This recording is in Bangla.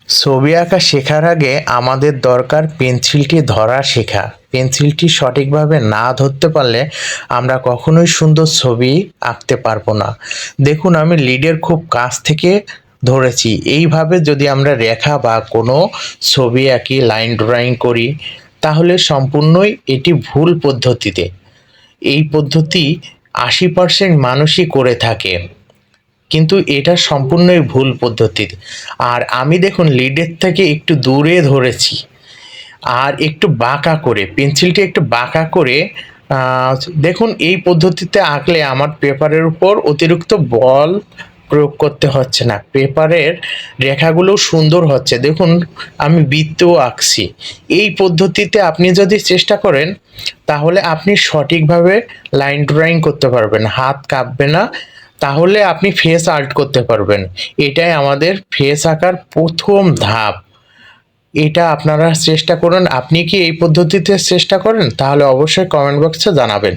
ছবি আঁকা শেখার আগে আমাদের দরকার পেন্সিলটি ধরা শেখা। পেন্সিলটি সঠিকভাবে না ধরতে পারলে আমরা কখনোই সুন্দর ছবি আঁকতে পারবো না। দেখুন, আমি লিডের খুব কাছ থেকে ধরেছি। এইভাবে যদি আমরা রেখা বা কোনো ছবি আঁকি, লাইন ড্রয়িং করি, তাহলে সম্পূর্ণই এটি ভুল পদ্ধতিতে। এই পদ্ধতি ৮০% মানুষই করে থাকে, কিন্তু এটা সম্পূর্ণই ভুল পদ্ধতি। আর আমি দেখুন লিডের থেকে একটু দূরে ধরেছি, আর একটু বাঁকা করে পেন্সিলটি একটু বাঁকা করে আহ, দেখুন এই পদ্ধতিতে আঁকলে আমার পেপারের উপর অতিরিক্ত বল প্রয়োগ করতে হচ্ছে না, পেপারের রেখাগুলো সুন্দর হচ্ছে। দেখুন, আমি বৃত্তও আঁকছি। এই পদ্ধতিতে আপনি যদি চেষ্টা করেন, তাহলে আপনি সঠিকভাবে লাইন ড্রয়িং করতে পারবেন, হাত কাঁপবে না। তাহলে আপনি ফেস আর্ট করতে পারবেন। এটাই আমাদের ফেস আঁকার প্রথম ধাপ। এটা আপনারা চেষ্টা করুন। আপনি কি এই পদ্ধতিতে চেষ্টা করেন? তাহলে অবশ্যই কমেন্ট বক্সে জানাবেন।